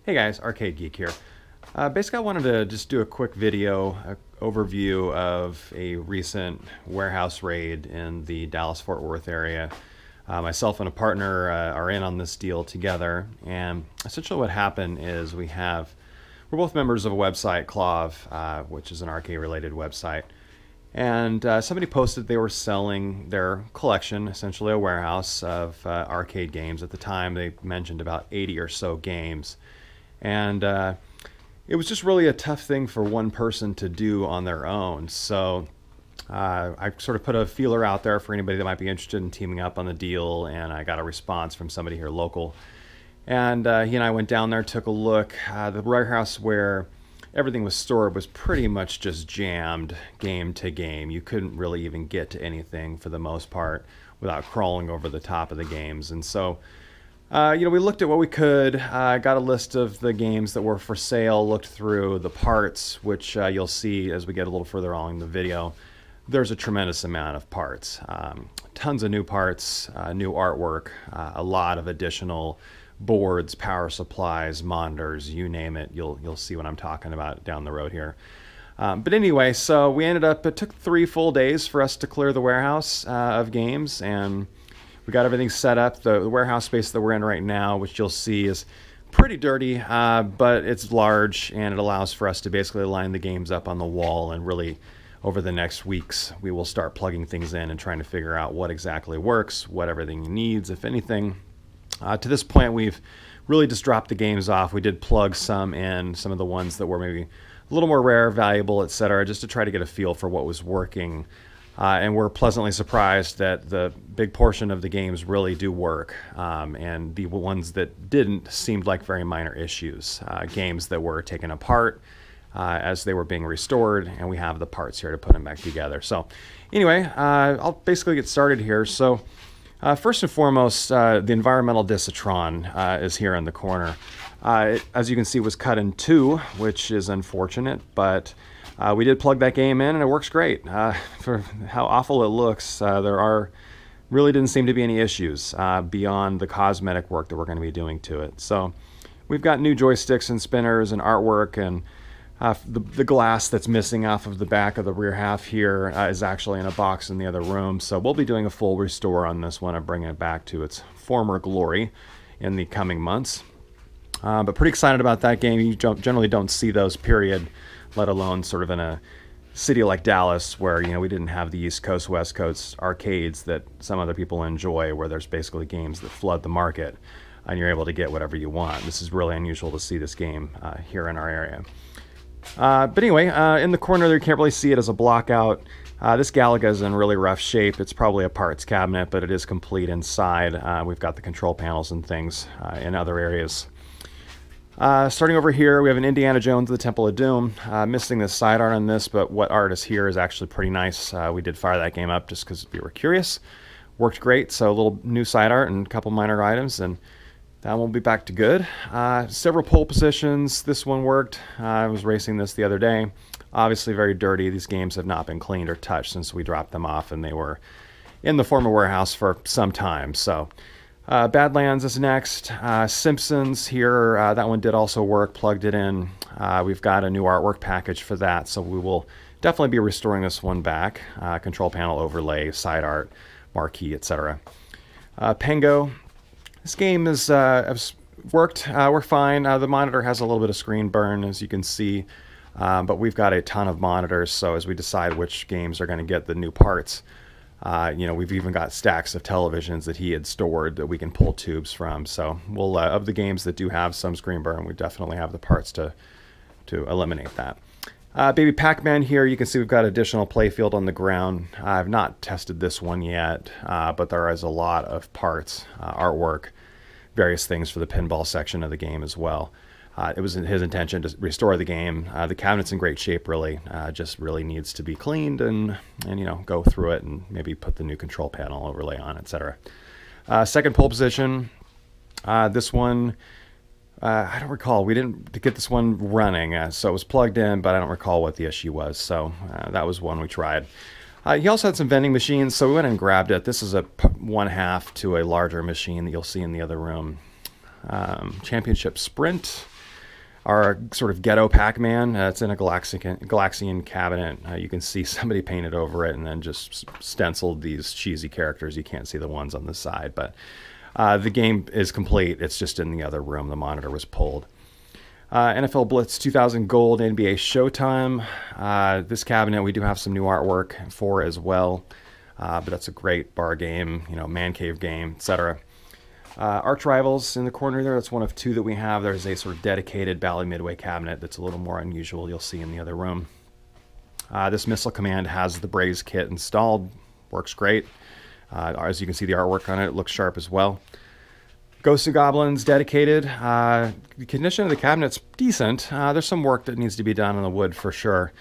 Hey guys, Arcade Geek here. Basically, I wanted to just do a quick video overview of a recent warehouse raid in the Dallas-Fort Worth area. Myself and a partner are in on this deal together, and essentially what happened is we're both members of a website, Clav, which is an arcade-related website. And somebody posted they were selling their collection, essentially a warehouse of arcade games. At the time, they mentioned about 80 or so games. And it was just really a tough thing for one person to do on their own. So I sort of put a feeler out there for anybody that might be interested in teaming up on the deal, and I got a response from somebody here local. And he and I went down there, took a look. The warehouse where everything was stored was pretty much just jammed game to game. You couldn't really even get to anything for the most part without crawling over the top of the games. And so we looked at what we could, got a list of the games that were for sale, looked through the parts, which you'll see as we get a little further on in the video. There's a tremendous amount of parts, tons of new parts, new artwork, a lot of additional boards, power supplies, monitors, you name it. You'll see what I'm talking about down the road here. But anyway, so we ended up, it took 3 full days for us to clear the warehouse of games, and we got everything set up. The warehouse space that we're in right now, which you'll see is pretty dirty, but it's large, and it allows for us to basically line the games up on the wall. And really, over the next weeks, we will start plugging things in and trying to figure out what exactly works, what everything needs, if anything. To this point, we've really just dropped the games off. We did plug some in, some of the ones that were maybe a little more rare, valuable, etc., just to try to get a feel for what was working. And we're pleasantly surprised that the big portion of the games really do work. And the ones that didn't seemed like very minor issues. Games that were taken apart as they were being restored, and we have the parts here to put them back together. So anyway, I'll basically get started here. So first and foremost, the environmental discitron is here in the corner. As you can see, it was cut in 2, which is unfortunate, but we did plug that game in, and it works great. For how awful it looks, really didn't seem to be any issues beyond the cosmetic work that we're going to be doing to it. So we've got new joysticks and spinners and artwork, and the glass that's missing off of the back of the rear half here is actually in a box in the other room. So we'll be doing a full restore on this one and bringing it back to its former glory in the coming months. But pretty excited about that game. You generally don't see those, period, let alone sort of in a city like Dallas where, we didn't have the East Coast, West Coast arcades that some other people enjoy, where there's basically games that flood the market and you're able to get whatever you want. This is really unusual to see this game here in our area. But anyway, in the corner there, you can't really see it as a block out. This Galaga is in really rough shape. It's probably a parts cabinet, but it is complete inside. We've got the control panels and things in other areas. Starting over here, we have an Indiana Jones, the Temple of Doom. Missing the side art on this, but what art is here is actually pretty nice. We did fire that game up just because we were curious. Worked great, so a little new side art and a couple minor items, and that will be back to good. Several pole positions. This one worked. I was racing this the other day. Obviously very dirty. These games have not been cleaned or touched since we dropped them off, and they were in the former warehouse for some time. So Badlands is next. Simpsons here, that one did also work, plugged it in. We've got a new artwork package for that, so we will definitely be restoring this one back. Control panel overlay, side art, marquee, etc. Pengo. This game has worked. We're fine. The monitor has a little bit of screen burn, as you can see, but we've got a ton of monitors, so as we decide which games are going to get the new parts, we've even got stacks of televisions that he had stored that we can pull tubes from. So we'll, of the games that do have some screen burn, we definitely have the parts to eliminate that. Baby Pac-Man here, you can see we've got additional playfield on the ground. I've not tested this one yet, but there is a lot of parts, artwork, various things for the pinball section of the game as well. It was his intention to restore the game. The cabinet's in great shape, really. Just really needs to be cleaned and go through it and maybe put the new control panel overlay on, etc. Second pole position. This one, I don't recall. We didn't get this one running, so it was plugged in, but I don't recall what the issue was. So that was one we tried. He also had some vending machines, so we went and grabbed it. This is a 1/2 to a larger machine that you'll see in the other room. Championship Sprint. our sort of ghetto Pac-Man. It's in a Galaxian cabinet. You can see somebody painted over it and then just stenciled these cheesy characters. You can't see the ones on the side, but the game is complete. It's just in the other room. The monitor was pulled. NFL Blitz 2000 Gold, NBA Showtime. This cabinet we do have some new artwork for as well, but that's a great bar game, man cave game, etc. Arch Rivals in the corner there, that's one of two that we have. There's a sort of dedicated Bally Midway cabinet that's a little more unusual. You'll see in the other room. This Missile Command has the Braze kit installed. Works great. As you can see the artwork on it, it looks sharp as well. Ghosts and Goblins dedicated. The condition of the cabinet's decent. There's some work that needs to be done on the wood for sure.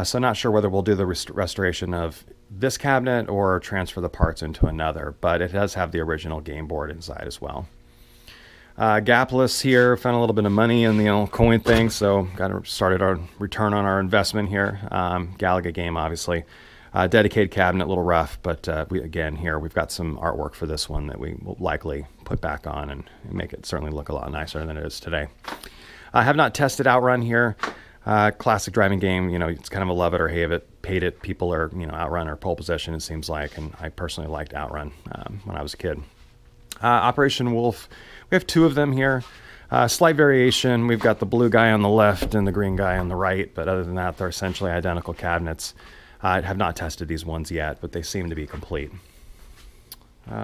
So not sure whether we'll do the restoration of this cabinet or transfer the parts into another, but it does have the original game board inside as well. Gapless here, found a little bit of money in the old coin thing, so started our return on our investment here. Galaga game, obviously. Dedicated cabinet, a little rough, but again, here we've got some artwork for this one that we will likely put back on and make it certainly look a lot nicer than it is today. I have not tested Outrun here. Classic driving game, it's kind of a love it or hate it. People are, Outrun or pole position, it seems like, and I personally liked Outrun when I was a kid. Operation Wolf, we have two of them here. Slight variation, we've got the blue guy on the left and the green guy on the right, but other than that, they're essentially identical cabinets. I have not tested these ones yet, but they seem to be complete.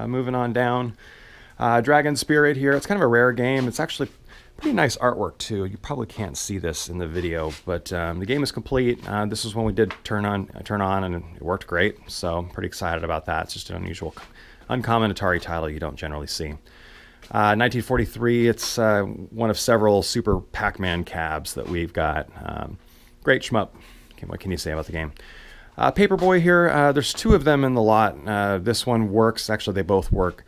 Moving on down, Dragon Spirit here, it's kind of a rare game. It's actually pretty nice artwork too. You probably can't see this in the video, but the game is complete. This is one we did turn on and it worked great. So I'm pretty excited about that. It's just an unusual, uncommon Atari title you don't generally see. 1943, it's one of several Super Pac-Man cabs that we've got. Great shmup. What can you say about the game? Paperboy here, there's two of them in the lot. This one works. Actually, they both work.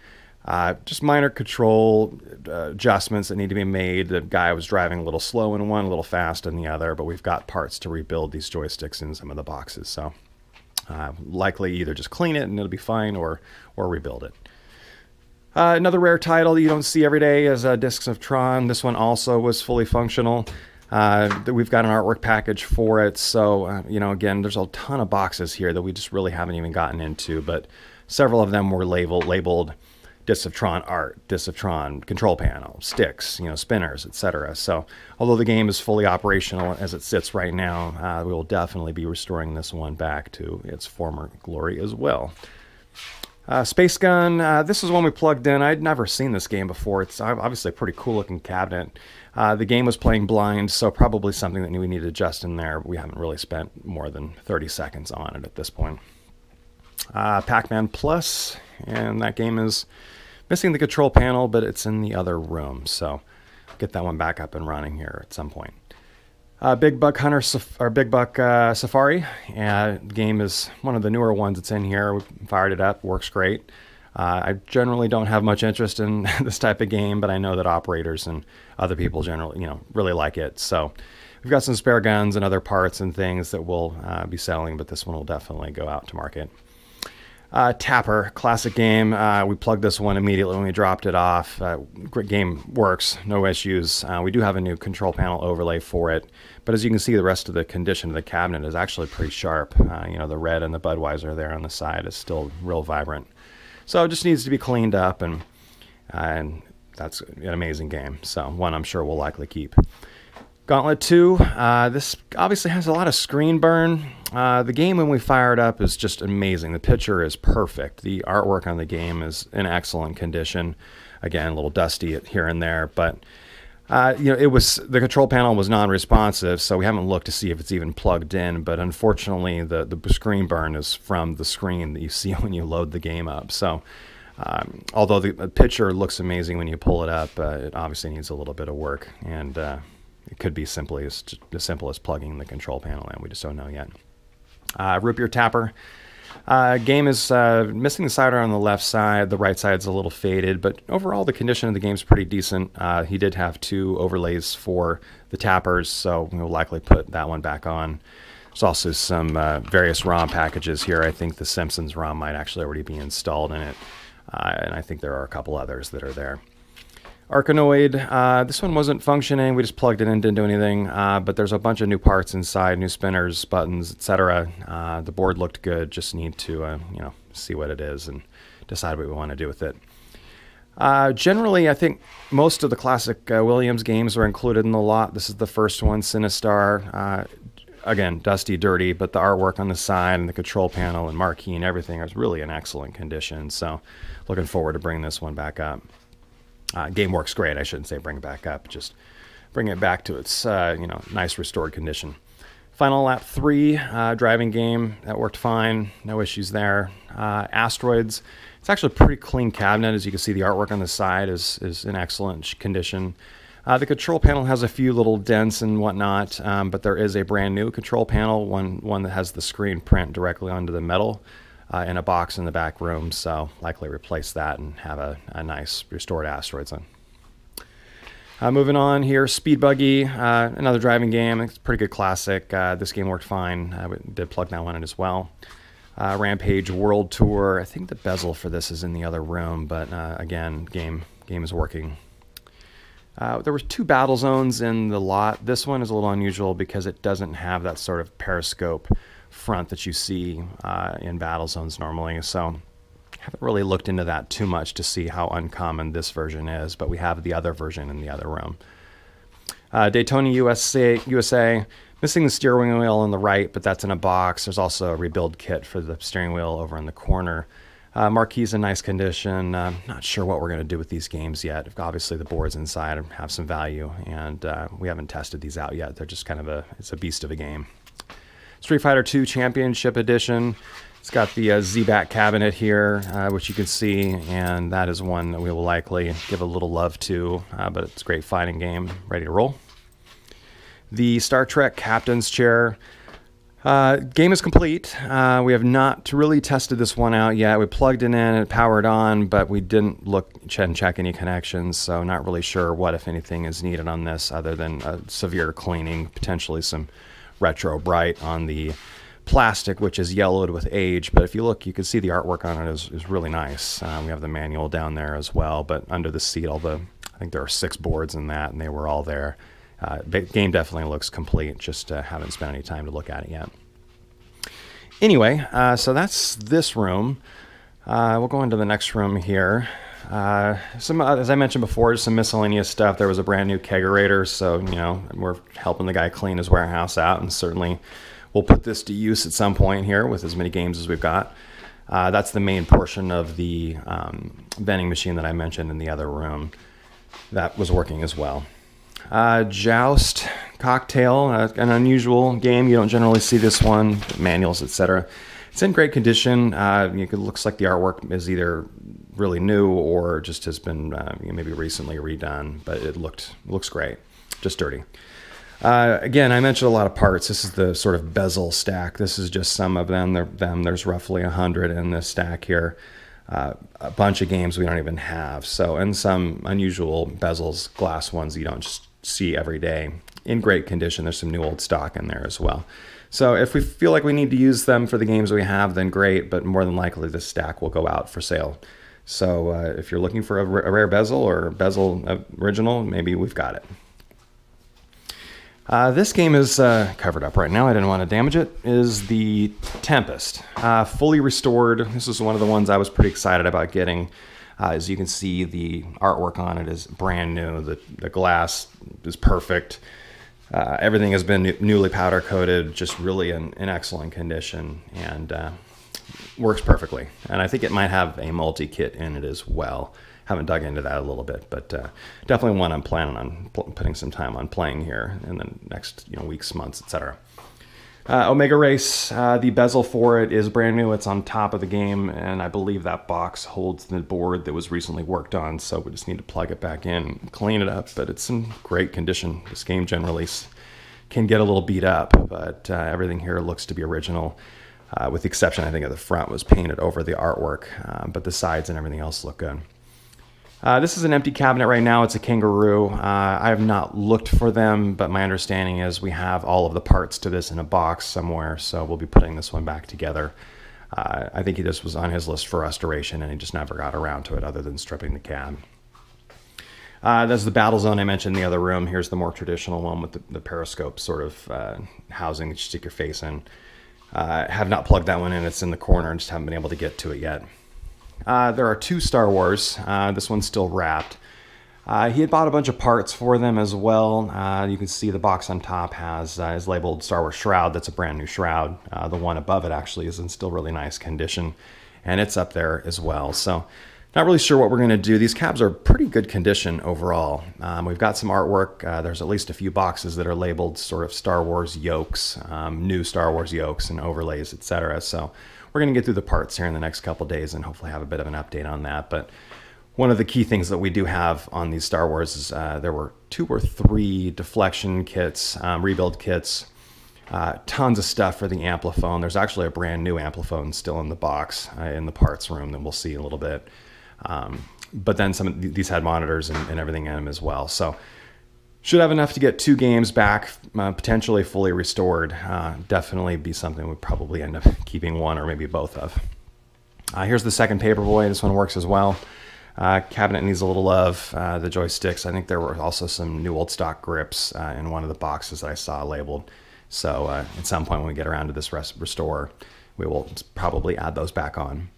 Just minor control adjustments that need to be made. The guy was driving a little slow in one, a little fast in the other, but we've got parts to rebuild these joysticks in some of the boxes. So likely either just clean it and it'll be fine or rebuild it. Another rare title that you don't see every day is Discs of Tron. This one also was fully functional. We've got an artwork package for it. So, again, there's a ton of boxes here that we just really haven't even gotten into, but several of them were labeled Discs of Tron art, Discs of Tron control panel, sticks, spinners, etc. So although the game is fully operational as it sits right now, we will definitely be restoring this one back to its former glory as well. Space Gun, this is one we plugged in. I'd never seen this game before. It's obviously a pretty cool looking cabinet. The game was playing blind, so probably something that we need to adjust in there. We haven't really spent more than 30 seconds on it at this point. Pac-Man Plus, and that game is missing the control panel, but it's in the other room, so get that one back up and running here at some point. Big Buck Hunter or Big Buck Safari. The game is one of the newer ones that's in here. We fired it up, works great. I generally don't have much interest in this type of game, but I know that operators and other people generally, really like it. So we've got some spare guns and other parts and things that we'll be selling, but this one will definitely go out to market. Tapper, classic game. We plugged this one immediately when we dropped it off. Great game, works, no issues. We do have a new control panel overlay for it, but as you can see, the rest of the condition of the cabinet is actually pretty sharp. The red and the Budweiser there on the side is still real vibrant. So it just needs to be cleaned up, and that's an amazing game. So one I'm sure we'll likely keep. Gauntlet 2, this obviously has a lot of screen burn. The game when we fire it up is just amazing. The picture is perfect. The artwork on the game is in excellent condition. Again, a little dusty here and there, but the control panel was non-responsive, so we haven't looked to see if it's even plugged in, but unfortunately the screen burn is from the screen that you see when you load the game up. So although the picture looks amazing when you pull it up, it obviously needs a little bit of work, and it could be as simple as plugging the control panel in. We just don't know yet. Root Beer Tapper. Game is missing the cider on the left side. The right side's a little faded, but overall the condition of the game's pretty decent. He did have 2 overlays for the tappers, so we'll likely put that one back on. There's also some various ROM packages here. I think the Simpsons ROM might actually already be installed in it, and I think there are a couple others that are there. Arkanoid, this one wasn't functioning. We just plugged it in, didn't do anything. But there's a bunch of new parts inside, new spinners, buttons, etc. The board looked good. Just need to, see what it is and decide what we want to do with it. Generally, I think most of the classic Williams games are included in the lot. This is the first one, Sinistar. Again, dusty, dirty, but the artwork on the side and the control panel and marquee and everything is really in excellent condition. So looking forward to bringing this one back up. Game works great. I shouldn't say bring it back up, just bring it back to its nice restored condition. Final Lap 3 driving game, that worked fine, no issues there. Asteroids, it's actually a pretty clean cabinet. As you can see, the artwork on the side is in excellent condition. The control panel has a few little dents and whatnot, but there is a brand new control panel, one that has the screen print directly onto the metal in a box in the back room, so likely replace that and have a nice restored Asteroids on. Moving on here, Speed Buggy, another driving game. It's a pretty good classic. This game worked fine. I did plug that one in as well. Rampage World Tour. I think the bezel for this is in the other room, but again, game is working. There were 2 battle zones in the lot. This one is a little unusual because it doesn't have that sort of periscope front that you see in battle zones normally. So I haven't really looked into that too much to see how uncommon this version is, but we have the other version in the other room. Daytona USA, missing the steering wheel on the right, but that's in a box. There's also a rebuild kit for the steering wheel over in the corner. Marquee's in nice condition. Not sure what we're going to do with these games yet. Obviously, the boards inside have some value, and we haven't tested these out yet. They're just kind of it's a beast of a game. Street Fighter II Championship Edition. It's got the Z-Back cabinet here, which you can see, and that is one that we will likely give a little love to, but it's a great fighting game. Ready to roll. The Star Trek Captain's Chair. Game is complete. We have not really tested this one out yet. We plugged it in and powered on, but we didn't look and check any connections, so not really sure what, if anything, is needed on this other than severe cleaning, potentially some retro bright on the plastic, which is yellowed with age. But if you look, you can see the artwork on it is really nice. We have the manual down there as well, but under the seat, I think there are 6 boards in that, and they were all there. The game definitely looks complete, just haven't spent any time to look at it yet. Anyway, so that's this room. We'll go into the next room here. As I mentioned before, some miscellaneous stuff. There was a brand new kegerator, so we're helping the guy clean his warehouse out, and certainly we'll put this to use at some point here with as many games as we've got. That's the main portion of the vending machine that I mentioned in the other room. That was working as well. Joust Cocktail, an unusual game. You don't generally see this one, manuals, etc. It's in great condition. It looks like the artwork is either really new or just has been maybe recently redone, but it looks great, just dirty. Again, I mentioned a lot of parts. This is the sort of bezel stack. This is just some of them. There's roughly 100 in this stack here. A bunch of games we don't even have. So, and some unusual bezels, glass ones you don't just see every day. In great condition. There's some new old stock in there as well. So if we feel like we need to use them for the games we have, then great, but more than likely this stack will go out for sale. So if you're looking for a rare bezel or bezel original, maybe we've got it. This game is covered up right now. I didn't want to damage it. Is the Tempest. Fully restored. This is one of the ones I was pretty excited about getting. As you can see, the artwork on it is brand new. The glass is perfect. Everything has been newly powder coated, just really in excellent condition, and works perfectly. And I think it might have a multi-kit in it as well. Haven't dug into that a little bit, but definitely one I'm planning on putting some time on playing here in the next weeks, months, etc. Omega Race, the bezel for it is brand new. It's on top of the game, and I believe that box holds the board that was recently worked on, so we just need to plug it back in and clean it up, but it's in great condition. This game generally can get a little beat up, but everything here looks to be original, with the exception, I think, of the front was painted over the artwork, but the sides and everything else look good. This is an empty cabinet right now. It's a Kangaroo. I have not looked for them, but my understanding is we have all of the parts to this in a box somewhere, so we'll be putting this one back together. I think this was on his list for restoration, and he just never got around to it other than stripping the cab. There's the battle zone I mentioned in the other room. Here's the more traditional one with the periscope sort of housing that you stick your face in. Have not plugged that one in. It's in the corner and just haven't been able to get to it yet. There are 2 Star Wars. This one's still wrapped. He had bought a bunch of parts for them as well. You can see the box on top is labeled Star Wars Shroud. That's a brand new shroud. The one above it actually is in still really nice condition, and it's up there as well. So not really sure what we're going to do. These cabs are pretty good condition overall. We've got some artwork. There's at least a few boxes that are labeled sort of Star Wars yokes, new Star Wars yokes and overlays, etc. So we're going to get through the parts here in the next couple days and hopefully have a bit of an update on that. But one of the key things that we do have on these Star Wars is there were 2 or 3 deflection kits, rebuild kits, tons of stuff for the Ampliphone. There's actually a brand new Ampliphone still in the box in the parts room that we'll see in a little bit. But then some of these had monitors and everything in them as well. So should have enough to get 2 games back, potentially fully restored. Definitely be something we'd probably end up keeping one or maybe both of. Here's the second Paperboy. This one works as well. Cabinet needs a little love. The joysticks, I think there were also some new old stock grips in one of the boxes that I saw labeled. So at some point when we get around to this restore, we will probably add those back on.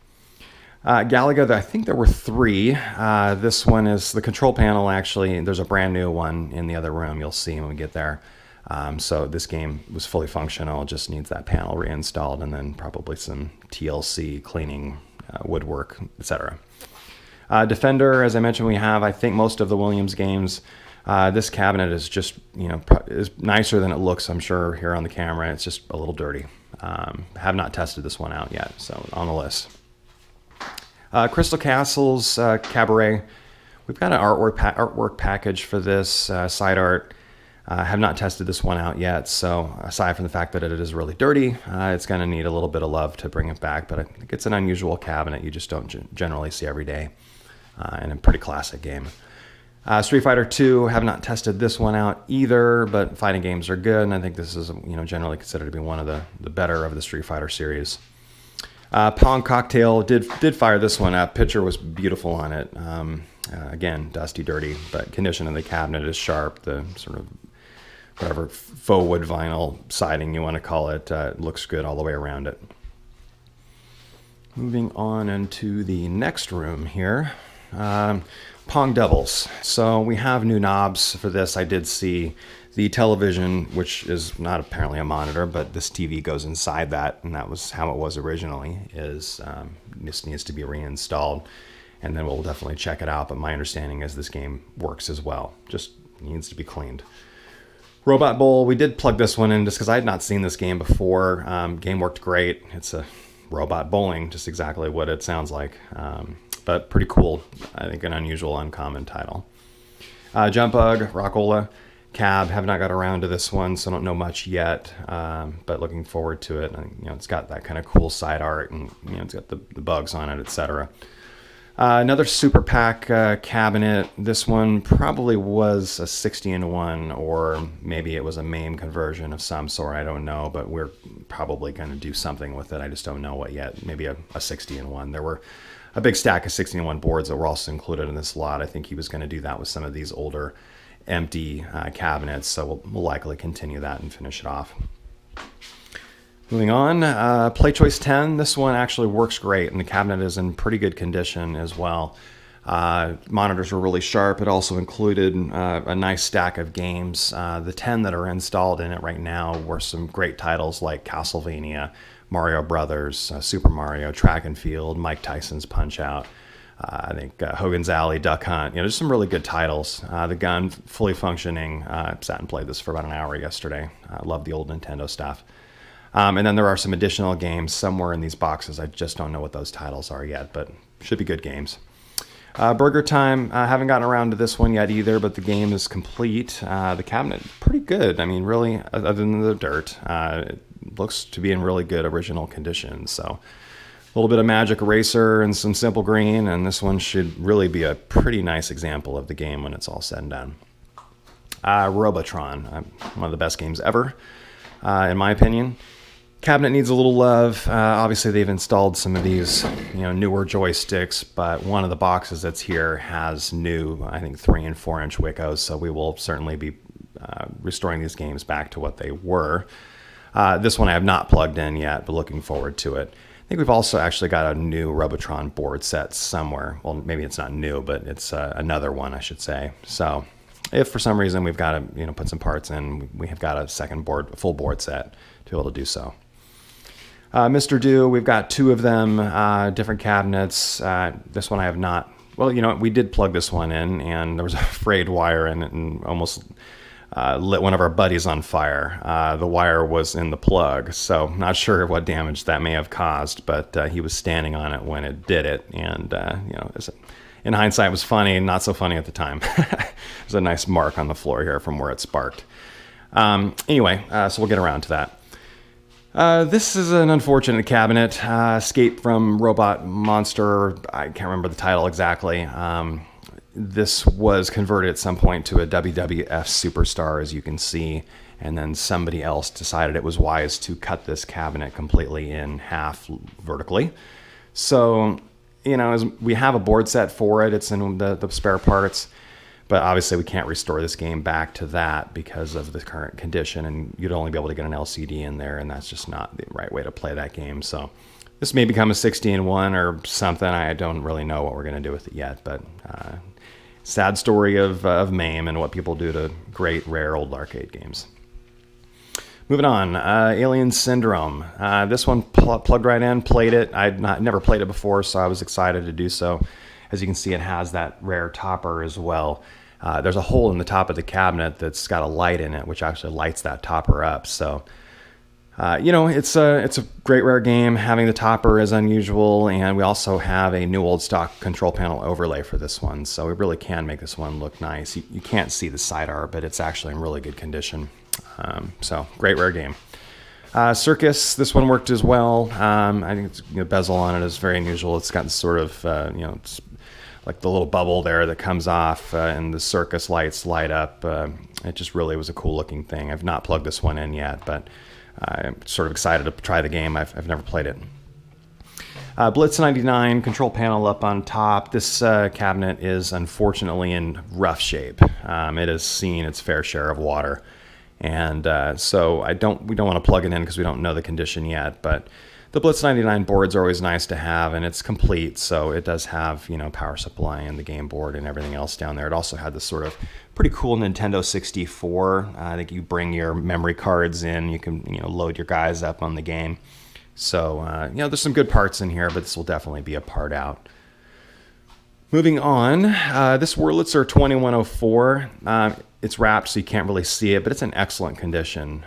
Galaga, I think there were 3. This one is the control panel. Actually, there's a brand new one in the other room. You'll see when we get there. So this game was fully functional. It just needs that panel reinstalled and then probably some TLC cleaning, woodwork, etc. Defender, as I mentioned, we have, I think, most of the Williams games. This cabinet is just, is nicer than it looks, I'm sure, here on the camera. It's just a little dirty. Have not tested this one out yet, so on the list. Crystal Castles Cabaret. We've got an artwork package for this, side art. Have not tested this one out yet, so aside from the fact that it is really dirty, it's going to need a little bit of love to bring it back, but I think it's an unusual cabinet you just don't generally see every day, and a pretty classic game. Street Fighter 2, have not tested this one out either, but fighting games are good, and I think this is generally considered to be one of the better of the Street Fighter series. Pong Cocktail did fire this one up. Picture was beautiful on it. Again, dusty, dirty, but condition of the cabinet is sharp. The sort of whatever faux wood vinyl siding you want to call it looks good all the way around it. Moving on into the next room here. Pong Doubles. So we have new knobs for this. I did see the television, which is not apparently a monitor, but this TV goes inside that, and that was how it was originally, this needs to be reinstalled, and then we'll definitely check it out, but my understanding is this game works as well, just needs to be cleaned. Robot Bowl, we did plug this one in just because I had not seen this game before. Game worked great. It's a robot bowling, just exactly what it sounds like, but pretty cool. I think an unusual, uncommon title. Jump Bug, Rockola, Cab, have not got around to this one, so don't know much yet, but looking forward to it. And, it's got that kind of cool side art, and it's got the bugs on it, etc. Another Super Pack cabinet. This one probably was a 60-in-1, or maybe it was a MAME conversion of some sort. I don't know, but we're probably going to do something with it. I just don't know what yet. Maybe a 60-in-1. There were a big stack of 60-in-1 boards that were also included in this lot. I think he was going to do that with some of these older empty cabinets, so we'll likely continue that and finish it off. Moving on, Play Choice 10. This one actually works great, and the cabinet is in pretty good condition as well. Monitors were really sharp. It also included a nice stack of games. The 10 that are installed in it right now were some great titles like Castlevania, Mario Brothers, Super Mario, Track and Field, Mike Tyson's Punch-Out! I think Hogan's Alley, Duck Hunt, just some really good titles. The Gun, fully functioning. Sat and played this for about an hour yesterday. Love the old Nintendo stuff. And then there are some additional games somewhere in these boxes. I just don't know what those titles are yet, but should be good games. Burger Time, I haven't gotten around to this one yet either, but the game is complete. The cabinet, pretty good. I mean, really, other than the dirt, it looks to be in really good original condition. So a little bit of Magic Eraser and some Simple Green, and this one should really be a pretty nice example of the game when it's all said and done. Robotron, one of the best games ever, in my opinion. Cabinet needs a little love. Obviously, they've installed some of these, newer joysticks, but one of the boxes that's here has new, I think, 3 and 4 inch Wiccos. So we will certainly be restoring these games back to what they were. This one I have not plugged in yet, but looking forward to it. I think we've also actually got a new Robotron board set somewhere. Well, maybe it's not new, but it's another one, I should say. So if for some reason we've got to, put some parts in, we have got a a full board set to be able to do so. Mr. Do, we've got 2 of them, different cabinets. This one I have not. Well, we did plug this one in, and there was a frayed wire in it, and almost lit one of our buddies on fire. The wire was in the plug, so not sure what damage that may have caused, but he was standing on it when it did it, and in hindsight, it was funny, not so funny at the time. There's a nice mark on the floor here from where it sparked. Anyway, so we'll get around to that. This is an unfortunate cabinet. Escape from Robot Monster. I can't remember the title exactly. This was converted at some point to a WWF superstar, as you can see, and then somebody else decided it was wise to cut this cabinet completely in half vertically. So, as we have a board set for it. It's in the spare parts. But obviously we can't restore this game back to that because of the current condition, and you'd only be able to get an LCD in there, and that's just not the right way to play that game. So this may become a 16-1 or something. I don't really know what we're going to do with it yet, but sad story of MAME and what people do to great, rare old arcade games. Moving on, Alien Syndrome. This one plugged right in, played it. I'd never played it before, so I was excited to do so. As you can see, it has that rare topper as well. There's a hole in the top of the cabinet that's got a light in it, which actually lights that topper up. So, it's a great rare game. Having the topper is unusual, and we also have a new old stock control panel overlay for this one. So we really can make this one look nice. You can't see the side art, but it's actually in really good condition. So great rare game. Circus, this one worked as well. I think the bezel on it is very unusual. It's got sort of, it's like the little bubble there that comes off, and the circus lights light up. It just really was a cool looking thing. I've not plugged this one in yet, but I'm sort of excited to try the game. I've never played it. Blitz 99, control panel up on top. This cabinet is unfortunately in rough shape. It has seen its fair share of water. And so we don't want to plug it in because we don't know the condition yet, but the Blitz 99 boards are always nice to have, and it's complete, so it does have, power supply and the game board and everything else down there. It also had this sort of pretty cool Nintendo 64. I think you bring your memory cards in, you can, load your guys up on the game. So, there's some good parts in here, but this will definitely be a part out. Moving on, this Wurlitzer 2104. It's wrapped, so you can't really see it, but it's in excellent condition.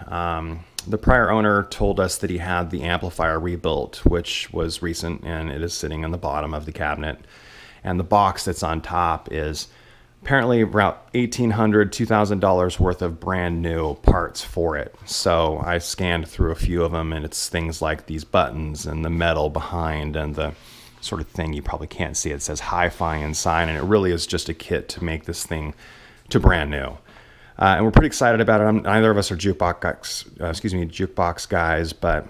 The prior owner told us that he had the amplifier rebuilt, which was recent, and it is sitting on the bottom of the cabinet. And the box that's on top is apparently about $1,800, $2,000 worth of brand new parts for it. So I scanned through a few of them, and it's things like these buttons and the metal behind and the sort of thing you probably can't see. It says hi-fi inside, and it really is just a kit to make this thing to brand new. And we're pretty excited about it. Neither of us are jukebox guys, but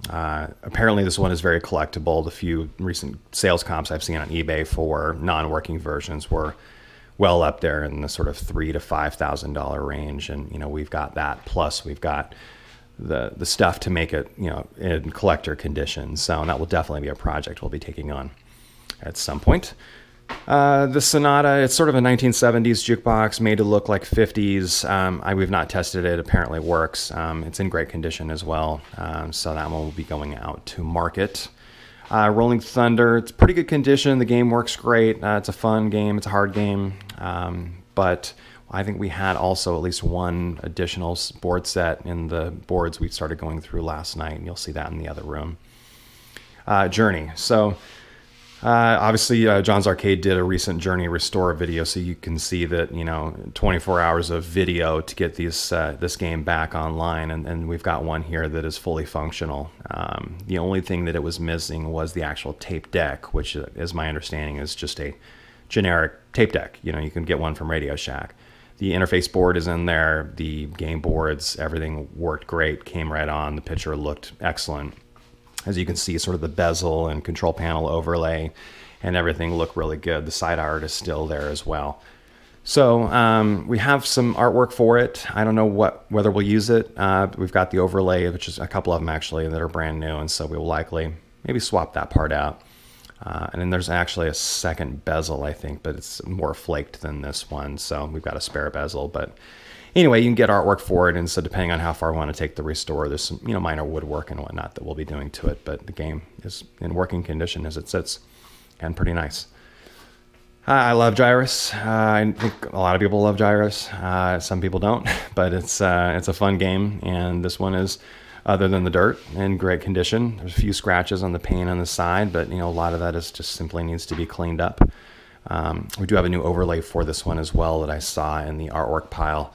apparently this one is very collectible. The few recent sales comps I've seen on eBay for non-working versions were well up there in the sort of $3,000 to $5,000 range, and we've got that. Plus, we've got the stuff to make it in collector condition. So that will definitely be a project we'll be taking on at some point. The Sonata, it's sort of a 1970s jukebox made to look like 50s. We've not tested it. Apparently works. It's in great condition as well. So that one will be going out to market. Rolling Thunder, it's pretty good condition. The game works great. It's a fun game. It's a hard game. But I think we had also at least one additional board set in the boards we started going through last night, and you'll see that in the other room. Journey. So obviously, John's Arcade did a recent Journey Restore video, so you can see that 24 hours of video to get this game back online, and we've got one here that is fully functional. The only thing that it was missing was the actual tape deck, which, as my understanding, is just a generic tape deck. You can get one from Radio Shack. The interface board is in there, the game boards, everything worked great, came right on. The picture looked excellent. As you can see, sort of the bezel and control panel overlay and everything look really good. The side art is still there as well. So we have some artwork for it. I don't know whether we'll use it. We've got the overlay, which is a couple of them actually that are brand new, and so we will likely maybe swap that part out. And then there's actually a second bezel, I think, but it's more flaked than this one, so we've got a spare bezel. But anyway, you can get artwork for it, and so depending on how far we want to take the restore, there's some minor woodwork and whatnot that we'll be doing to it, but the game is in working condition as it sits, and pretty nice. I love Gyrus. I think a lot of people love Gyrus. Some people don't, but it's a fun game, and this one is, other than the dirt, in great condition. There's a few scratches on the paint on the side, but a lot of that is just simply needs to be cleaned up. We do have a new overlay for this one as well that I saw in the artwork pile.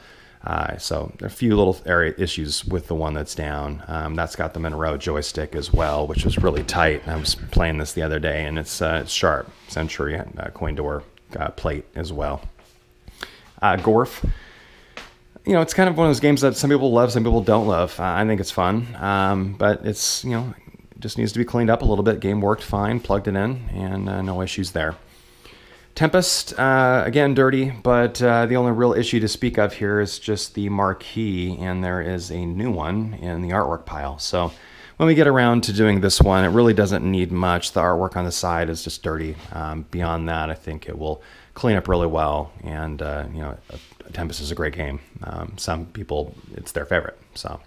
So there are a few little issues with the one that's down. That's got the Monroe joystick as well, which was really tight. I was playing this the other day, and it's sharp. Century coin door plate as well. Gorf. It's kind of one of those games that some people love, some people don't love. I think it's fun, but it's, it just needs to be cleaned up a little bit. Game worked fine, plugged it in, and no issues there. Tempest, again, dirty, but the only real issue to speak of here is just the marquee, and there is a new one in the artwork pile. So when we get around to doing this one, it really doesn't need much. The artwork on the side is just dirty. Beyond that, I think it will clean up really well, and Tempest is a great game. Some people, it's their favorite. So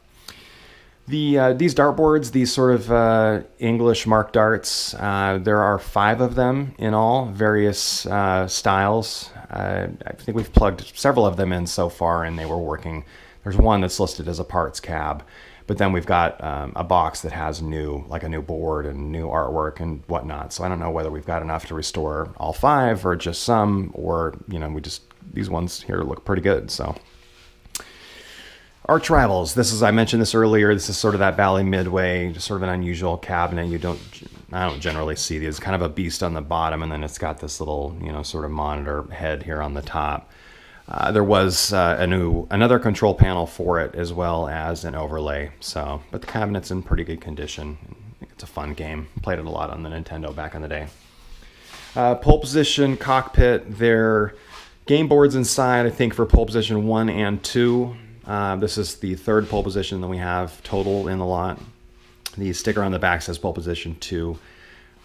these dartboards, these sort of English mark darts, there are 5 of them in all, various styles. I think we've plugged several of them in so far, and they were working. There's one that's listed as a parts cab, but then we've got a box that has a new board and new artwork and whatnot. So I don't know whether we've got enough to restore all 5 or just some, or these ones here look pretty good. So Arch Rivals. I mentioned this earlier. This is sort of that Valley Midway, just sort of an unusual cabinet. I don't generally see these. It's kind of a beast on the bottom, and then it's got this little, sort of monitor head here on the top. There was another control panel for it as well as an overlay. But the cabinet's in pretty good condition. It's a fun game. Played it a lot on the Nintendo back in the day. Pole position, cockpit. Their game boards inside, I think, for pole position 1 and 2. This is the 3rd pole position that we have total in the lot. The sticker on the back says pole position 2.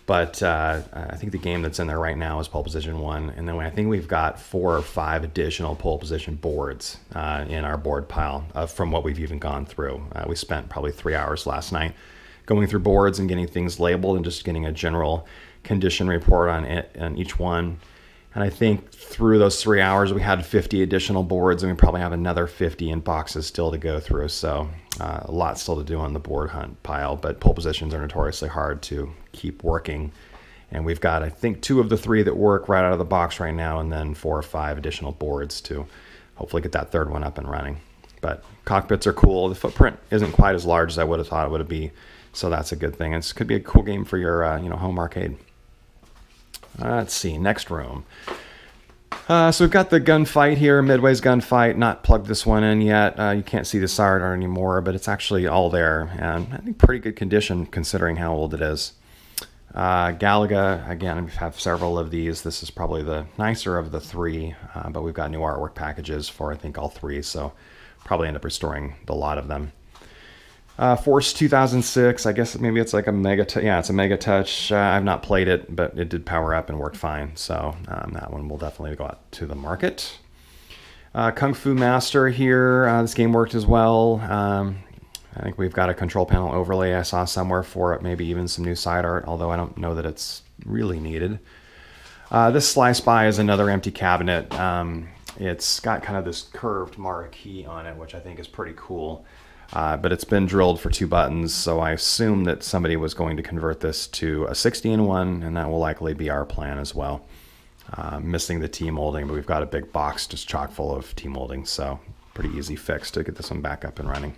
But I think the game that's in there right now is pole position 1. And then I think we've got 4 or 5 additional pole position boards in our board pile from what we've even gone through. We spent probably 3 hours last night going through boards and getting things labeled and just getting a general condition report on each one. And I think through those 3 hours, we had 50 additional boards, and we probably have another 50 in boxes still to go through. So a lot still to do on the board hunt pile, but pole positions are notoriously hard to keep working. And we've got, I think, 2 of the 3 that work right out of the box right now, and then 4 or 5 additional boards to hopefully get that 3rd one up and running. But cockpits are cool. The footprint isn't quite as large as I would have thought it would be, so that's a good thing. It could be a cool game for your home arcade. Let's see, next room. So we've got the gunfight here, Midway's gunfight. Not plugged this one in yet. You can't see the side art anymore, but it's actually all there, and I think pretty good condition considering how old it is. Galaga, again, we have several of these. This is probably the nicer of the 3, but we've got new artwork packages for, I think, all 3, so probably end up restoring the lot of them. Force 2006, I guess maybe it's like a Mega Touch. Yeah, it's a Mega Touch. I've not played it, but it did power up and worked fine. So that one will definitely go out to the market. Kung Fu Master here. This game worked as well. I think we've got a control panel overlay I saw somewhere for it. Maybe even some new side art, although I don't know that it's really needed. This Slice By is another empty cabinet. It's got kind of this curved marquee on it, which I think is pretty cool. But it's been drilled for 2 buttons, so I assume that somebody was going to convert this to a 60-in-1, and that will likely be our plan as well. Missing the T-molding, but we've got a big box just chock full of T-molding, so pretty easy fix to get this one back up and running.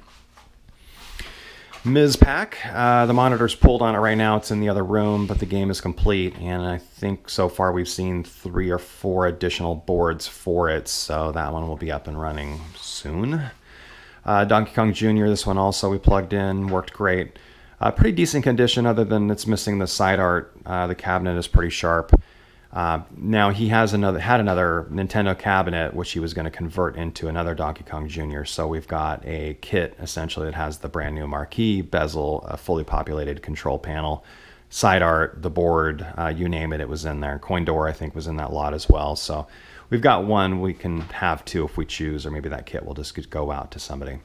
Ms. Pack. The monitor's pulled on it right now. It's in the other room, but the game is complete. And I think so far we've seen 3 or 4 additional boards for it. So that one will be up and running soon. Donkey Kong Jr., this one also we plugged in, worked great. Pretty decent condition other than it's missing the side art. The cabinet is pretty sharp. Now he had another Nintendo cabinet which he was going to convert into another Donkey Kong Jr. So we've got a kit essentially that has the brand new marquee, bezel, a fully populated control panel, side art, the board, you name it, it was in there. Coin door I think was in that lot as well. So we've got one, we can have 2 if we choose, or maybe that kit will just go out to somebody.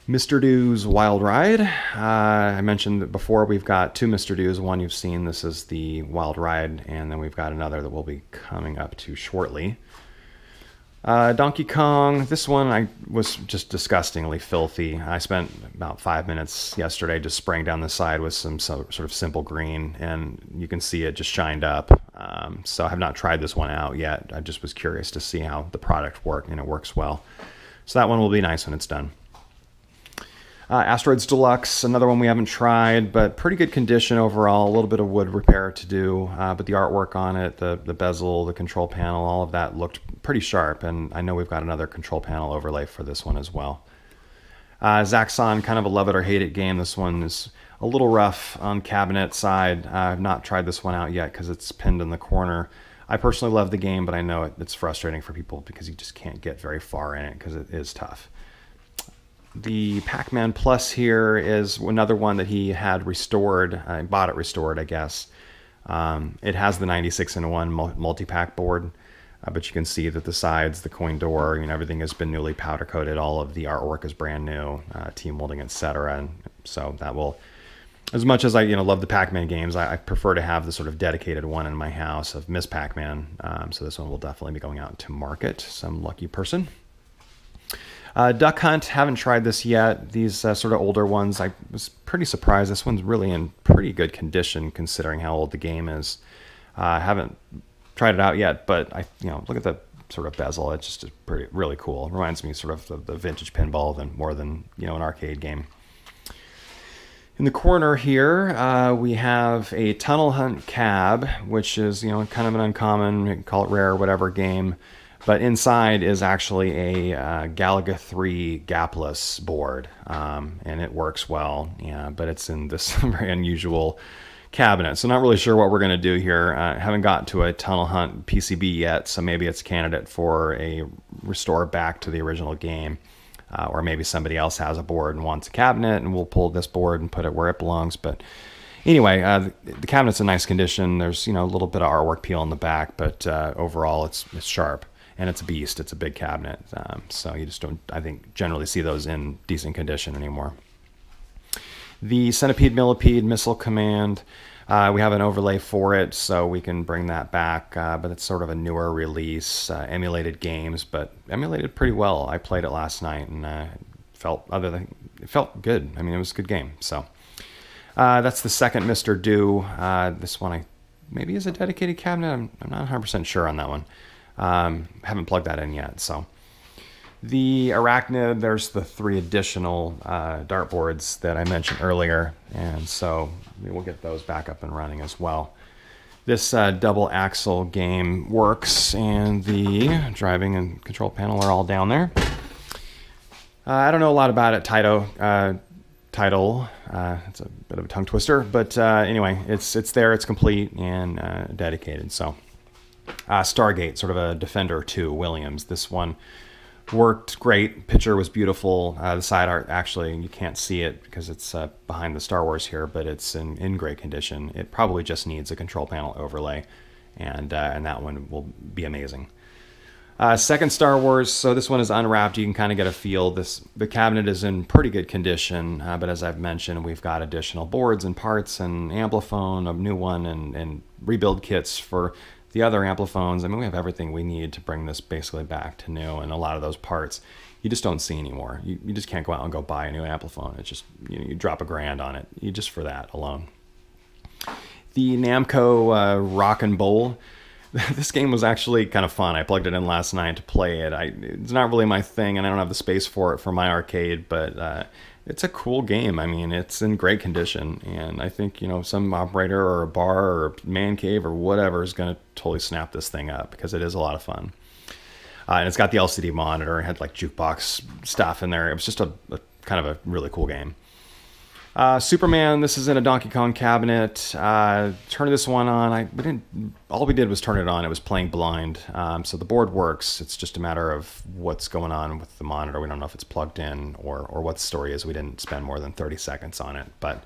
Mr. Do's Wild Ride. I mentioned that before we've got 2 Mr. Do's. One you've seen, this is the Wild Ride, and then we've got another that we'll be coming up to shortly. Donkey Kong, this one I was just disgustingly filthy. I spent about 5 minutes yesterday just spraying down the side with some sort of simple green, and you can see it just shined up. So I have not tried this one out yet. I just was curious to see how the product worked, and it works well. So that one will be nice when it's done. Asteroids Deluxe, another one we haven't tried, but pretty good condition overall. A little bit of wood repair to do, but the artwork on it, the bezel, the control panel, all of that looked pretty sharp, and I know we've got another control panel overlay for this one as well. Zaxxon, kind of a love it or hate it game. This one is a little rough on cabinet side. I've not tried this one out yet because it's pinned in the corner. I personally love the game, but I know it's frustrating for people because you just can't get very far in it because it is tough. The Pac-Man Plus here is another one that he had restored. I bought it restored, I guess. It has the 96-in-1 multi-pack board, but you can see that the sides, the coin door, everything has been newly powder coated. All of the artwork is brand new, team molding, etc. And so that will, as much as I love the Pac-Man games, I prefer to have the sort of dedicated one in my house of Miss Pac-Man. So this one will definitely be going out to market. Some lucky person. Duck Hunt, haven't tried this yet. These sort of older ones, I was pretty surprised. This one's really in pretty good condition considering how old the game is. Haven't tried it out yet, but look at the sort of bezel. It's just really cool. It reminds me sort of the vintage pinball more than an arcade game. In the corner here, we have a Tunnel Hunt cab, which is kind of an uncommon, you can call it rare, whatever game. But inside is actually a Galaga 3 gapless board, and it works well. Yeah, but it's in this very unusual cabinet, so not really sure what we're going to do here. Haven't got to a Tunnel Hunt PCB yet, so maybe it's a candidate for a restore back to the original game, or maybe somebody else has a board and wants a cabinet, and we'll pull this board and put it where it belongs. But anyway, the cabinet's in nice condition. There's a little bit of artwork peel in the back, but overall it's sharp. And it's a beast. It's a big cabinet. So you just don't, I think, generally see those in decent condition anymore. The Centipede Millipede Missile Command, we have an overlay for it, so we can bring that back. But it's sort of a newer release, emulated games, but emulated pretty well. I played it last night, and it felt good. I mean, it was a good game. So that's the second Mr. Do. This one maybe is a dedicated cabinet. I'm not 100% sure on that one. Haven't plugged that in yet. So the Arachnid, there's the 3 additional dartboards that I mentioned earlier, and so we'll get those back up and running as well. This double axle game works, and the driving and control panel are all down there. I don't know a lot about it. Title, it's a bit of a tongue twister, but anyway, it's there, it's complete and dedicated. So. Stargate, sort of a Defender 2 Williams. This one worked great. Picture was beautiful. The side art, actually, you can't see it because it's behind the Star Wars here, but it's in great condition. It probably just needs a control panel overlay, and that one will be amazing. Second Star Wars, so this one is unwrapped. You can kind of get a feel. The cabinet is in pretty good condition, but as I've mentioned, we've got additional boards and parts and ampliphone, a new one, and rebuild kits for the other ampliphones. I mean, we have everything we need to bring this basically back to new, and a lot of those parts you just don't see anymore. You just can't go out and go buy a new ampliphone. It's just, you drop $1,000 on it, just for that alone. The Namco Rockin' Bowl. This game was actually kind of fun. I plugged it in last night to play it. It's not really my thing, and I don't have the space for it for my arcade, but it's a cool game. I mean, it's in great condition, and I think, you know, some operator or a bar or a man cave or whatever is going to totally snap this thing up because it is a lot of fun. And it's got the LCD monitor. It had like jukebox stuff in there. It was just a kind of a really cool game. Superman, this is in a Donkey Kong cabinet. Turn this one on. All we did was turn it on. It was playing blind. So the board works. It's just a matter of what's going on with the monitor. We don't know if it's plugged in or what the story is. We didn't spend more than 30 seconds on it. But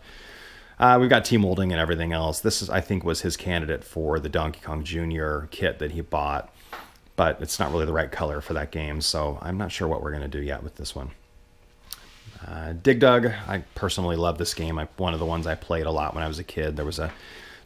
we've got T-molding and everything else. This is, I think, was his candidate for the Donkey Kong Jr. kit that he bought. But it's not really the right color for that game. So I'm not sure what we're going to do yet with this one. Dig Dug, I personally love this game. One of the ones I played a lot when I was a kid. There was a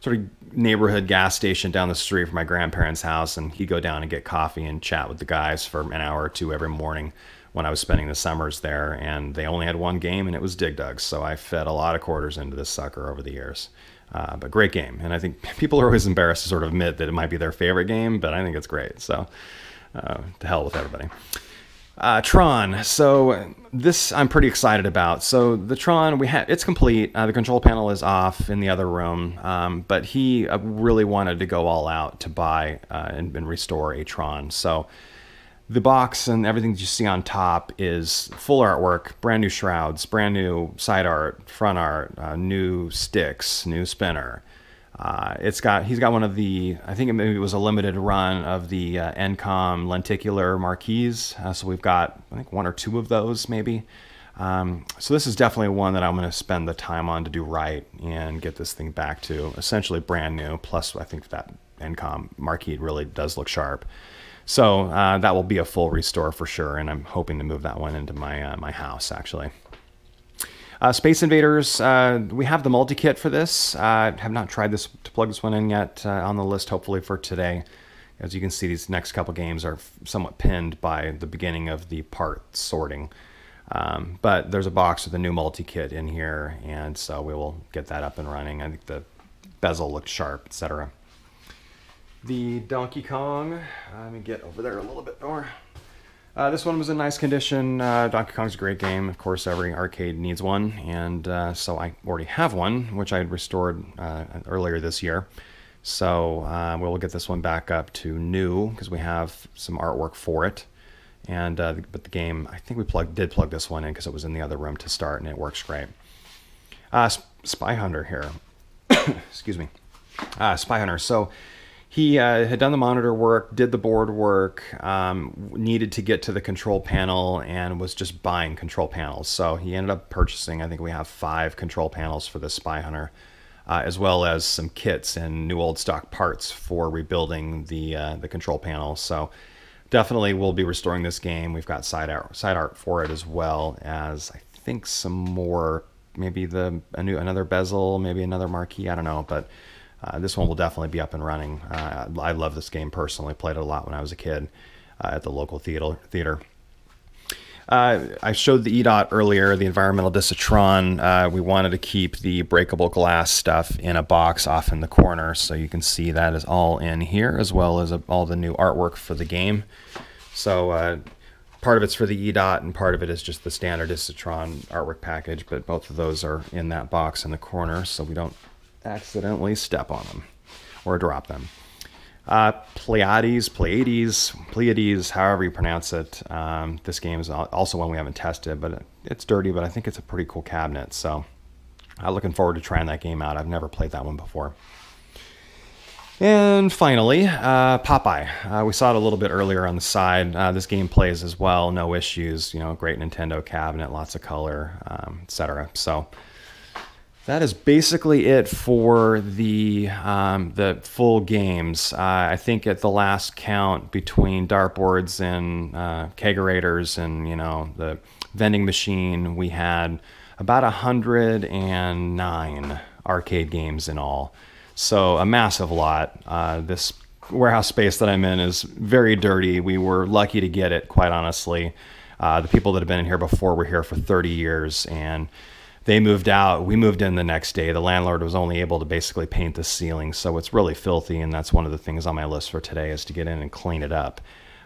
sort of neighborhood gas station down the street from my grandparents' house, and he'd go down and get coffee and chat with the guys for an hour or two every morning when I was spending the summers there. And they only had one game, and it was Dig Dug. So I fed a lot of quarters into this sucker over the years. But great game. And I think people are always embarrassed to sort of admit that it might be their favorite game, but I think it's great. So to hell with everybody. Tron. So this I'm pretty excited about. So the Tron, it's complete. The control panel is off in the other room, but he really wanted to go all out to buy and restore a Tron. So the box and everything that you see on top is full artwork, brand new shrouds, brand new side art, front art, new sticks, new spinner. He's got one of the, I think maybe it was a limited run of the NCOM lenticular marquees. So we've got, I think, one or two of those maybe. So this is definitely one that I'm going to spend the time on to do right and get this thing back to essentially brand new. Plus, I think that NCOM marquee really does look sharp. So that will be a full restore for sure. And I'm hoping to move that one into my house, actually. Space Invaders, we have the multi-kit for this. I have not tried to plug this one in yet, on the list hopefully for today. As you can see, these next couple games are somewhat pinned by the beginning of the part sorting. But there's a box with a new multi-kit in here, and so we will get that up and running. I think the bezel looked sharp, etc. The Donkey Kong, let me get over there a little bit more. This one was in nice condition. Donkey Kong's a great game. Of course, every arcade needs one, and so I already have one, which I had restored earlier this year. So we'll get this one back up to new because we have some artwork for it. And but the game, I think we did plug this one in because it was in the other room to start, and it works great. Spy Hunter here. Excuse me. Spy Hunter. So he had done the monitor work, did the board work, needed to get to the control panel, and was just buying control panels. So he ended up purchasing, I think we have 5 control panels for the Spy Hunter, as well as some kits and new old stock parts for rebuilding the control panel. So definitely we'll be restoring this game. We've got side art for it, as well as I think some more, maybe another bezel, maybe another marquee, I don't know, but this one will definitely be up and running. I love this game personally. Played it a lot when I was a kid at the local theater. I showed the EDOT earlier, the environmental discitron. We wanted to keep the breakable glass stuff in a box off in the corner, so you can see that is all in here, as well as all the new artwork for the game. So part of it's for the EDOT, and part of it is just the standard discitron artwork package, but both of those are in that box in the corner, so we don't accidentally step on them or drop them. Pleiades, however you pronounce it. This game is also one we haven't tested, but it's dirty, but I think it's a pretty cool cabinet. So I'm looking forward to trying that game out. I've never played that one before. And finally, Popeye. We saw it a little bit earlier on the side. This game plays as well, no issues. You know, great Nintendo cabinet, lots of color, etc. So that is basically it for the full games. I think at the last count, between dartboards and kegerators and, you know, the vending machine, we had about 109 arcade games in all. So a massive lot. This warehouse space that I'm in is very dirty. We were lucky to get it, quite honestly. The people that have been in here before were here for 30 years, and they moved out. We moved in the next day. The landlord was only able to basically paint the ceiling, so it's really filthy, and that's one of the things on my list for today, is to get in and clean it up.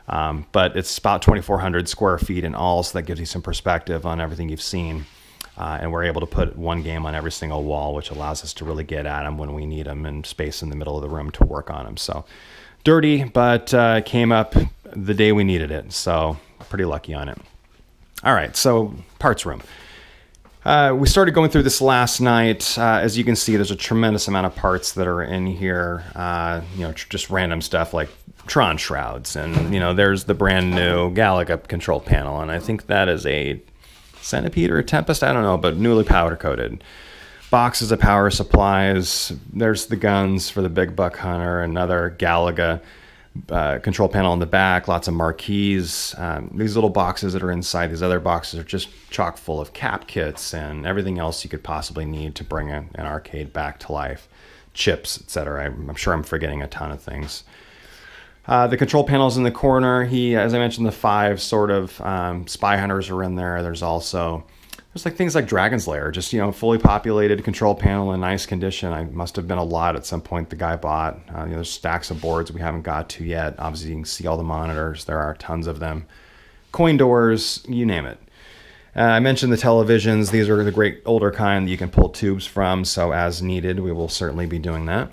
But it's about 2,400 square feet in all, so that gives you some perspective on everything you've seen. and we're able to put one game on every single wall, which allows us to really get at them when we need them and space in the middle of the room to work on them. So dirty, but came up the day we needed it. So pretty lucky on it. All right, so parts room. We started going through this last night. As you can see, there's a tremendous amount of parts that are in here. Just random stuff like Tron shrouds, and there's the brand new Galaga control panel, and I think that is a Centipede or a Tempest, I don't know, but newly powder coated. Boxes of power supplies. There's the guns for the Big Buck Hunter, another Galaga control panel in the back, lots of marquees. These little boxes that are inside these other boxes are just chock full of cap kits and everything else you could possibly need to bring an arcade back to life. Chips, etc. I'm sure I'm forgetting a ton of things. The control panel's in the corner. As I mentioned, the 5 sort of Spy Hunters are in there. There's like things like Dragon's Lair, just fully populated control panel in nice condition. I must have been a lot at some point the guy bought. There's stacks of boards we haven't got to yet. Obviously, you can see all the monitors. There are tons of them. Coin doors, you name it. I mentioned the televisions. These are the great older kind that you can pull tubes from. So as needed, we will certainly be doing that.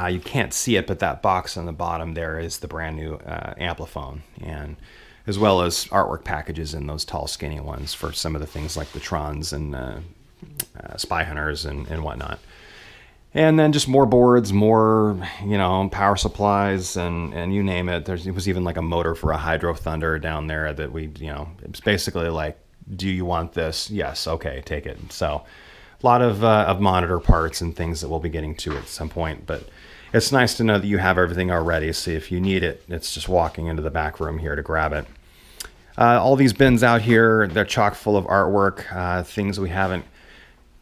You can't see it, but that box on the bottom there is the brand new Ampliphone, and as well as artwork packages in those tall, skinny ones for some of the things like the Trons and Spy Hunters and whatnot. And then just more boards, more power supplies, and you name it. It was even like a motor for a Hydro Thunder down there that it's basically like, do you want this? Yes, okay, take it. So a lot of monitor parts and things that we'll be getting to at some point, but it's nice to know that you have everything already. So if you need it, it's just walking into the back room here to grab it. All these bins out here, they're chock full of artwork, things we haven't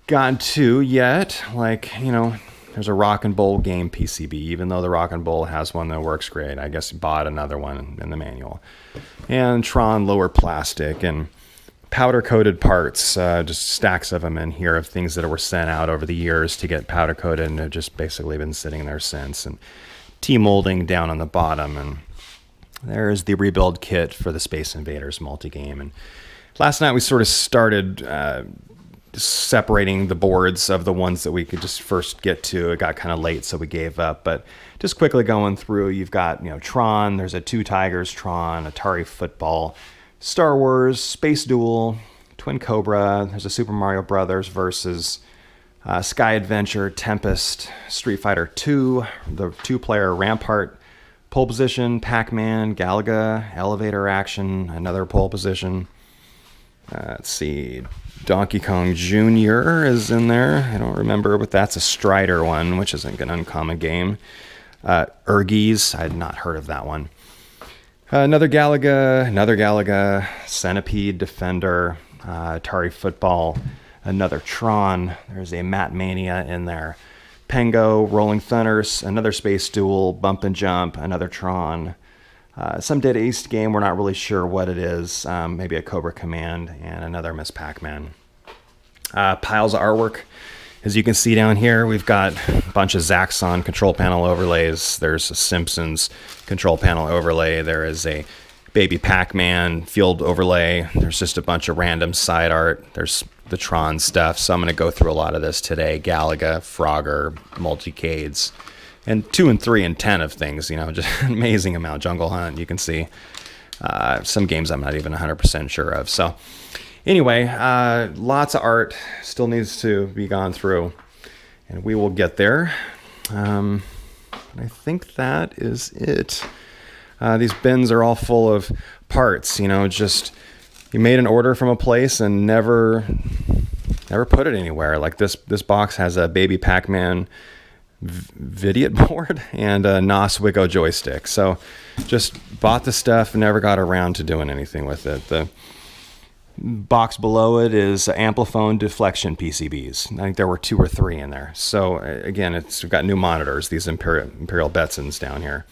gotten to yet. Like, there's a Rock and Bowl game PCB, even though the Rock and Bowl has one that works great. I guess he bought another one in the manual. And Tron lower plastic and powder coated parts, just stacks of them in here of things that were sent out over the years to get powder coated and have just basically been sitting there since. And T-molding down on the bottom, and there's the rebuild kit for the Space Invaders multi-game. And last night we sort of started separating the boards of the ones that we could just first get to. It got kind of late, so we gave up, but just quickly going through, you've got Tron, there's a Two Tigers Tron, Atari Football, Star Wars, Space Duel, Twin Cobra, there's a Super Mario Brothers versus Sky Adventure, Tempest, Street Fighter 2, the 2-player Rampart, Pole Position, Pac-Man, Galaga, Elevator Action, another Pole Position. Let's see, Donkey Kong Jr. is in there. I don't remember, but that's a Strider one, which isn't an uncommon game. Urgies, I had not heard of that one. Another Galaga, Centipede, Defender, Atari Football, another Tron. There's a Mat Mania in there. Pengo, Rolling Thunders, another Space Duel, Bump and Jump, another Tron. Some Dead East game, we're not really sure what it is. Maybe a Cobra Command, and another Miss Pac-Man. Piles of artwork. As you can see down here, we've got a bunch of Zaxxon control panel overlays. There's a Simpsons control panel overlay. There is a Baby Pac-Man field overlay. There's just a bunch of random side art. There's the Tron stuff. So I'm going to go through a lot of this today. Galaga, Frogger, Multicades, and 2 and 3 and 10 of things. Just an amazing amount. Jungle Hunt, you can see. Some games I'm not even 100% sure of. So anyway, lots of art still needs to be gone through, and we will get there. I think that is it. These bins are all full of parts, just you made an order from a place and never put it anywhere. Like this box has a Baby Pac-Man Vidiot board and a NOS Wigo joystick. So just bought the stuff and never got around to doing anything with it. The box below it is Ampliphone deflection PCBs. I think there were 2 or 3 in there. So again, we've got new monitors, these Imperial Betsons down here.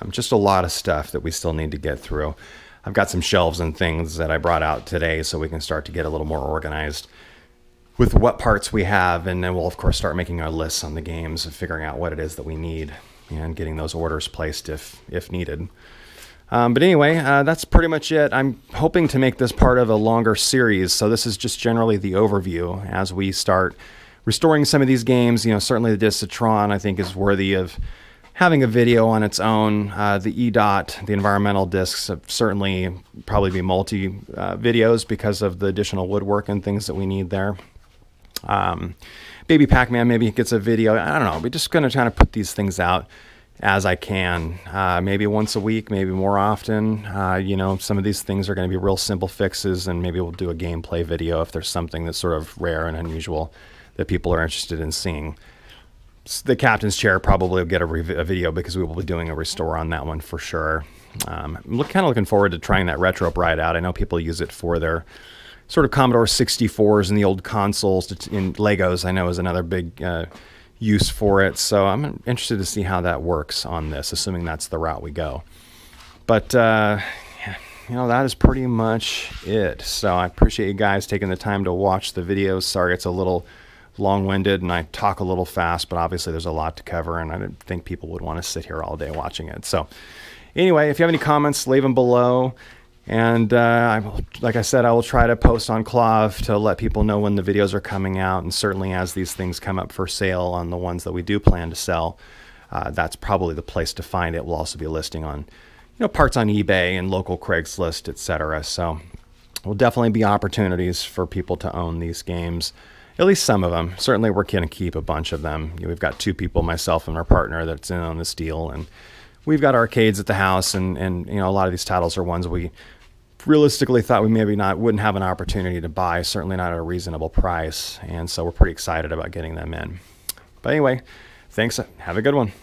Just a lot of stuff that we still need to get through. I've got some shelves and things that I brought out today so we can start to get a little more organized with what parts we have, and then we'll of course start making our lists on the games and figuring out what it is that we need and getting those orders placed if needed. But anyway, that's pretty much it. I'm hoping to make this part of a longer series. So this is just generally the overview as we start restoring some of these games. You know, certainly the disc of Tron, I think, is worthy of having a video on its own. The EDOT, the environmental discs, have certainly probably be multi videos because of the additional woodwork and things that we need there. Baby Pac-Man maybe gets a video. I don't know. We're just going to try to put these things out as I can. Maybe once a week, maybe more often. You know, some of these things are going to be real simple fixes, and maybe we'll do a gameplay video if there's something that's sort of rare and unusual that people are interested in seeing. The captain's chair probably will get a video because we will be doing a restore on that one for sure. I'm kind of looking forward to trying that retro ride out. I know people use it for their sort of Commodore 64s and the old consoles. In Legos, I know, is another big use for it. So I'm interested to see how that works on this, assuming that's the route we go. But you know, that is pretty much it. So I appreciate you guys taking the time to watch the videos. Sorry it's a little long-winded and I talk a little fast, but obviously there's a lot to cover and I didn't think people would want to sit here all day watching it. So anyway, if you have any comments, leave them below. And like I said, I will try to post on Clav to let people know when the videos are coming out. And certainly as these things come up for sale on the ones that we do plan to sell, that's probably the place to find it. We'll also be listing on, you know, parts on eBay and local Craigslist, etc. So will definitely be opportunities for people to own these games. At least some of them. Certainly we're going to keep a bunch of them. You know, we've got 2 people, myself and our partner, that's in on this deal. And we've got arcades at the house. And you know, a lot of these titles are ones we realistically thought we maybe wouldn't have an opportunity to buy. Certainly not at a reasonable price. And so we're pretty excited about getting them in. But anyway, thanks. Have a good one.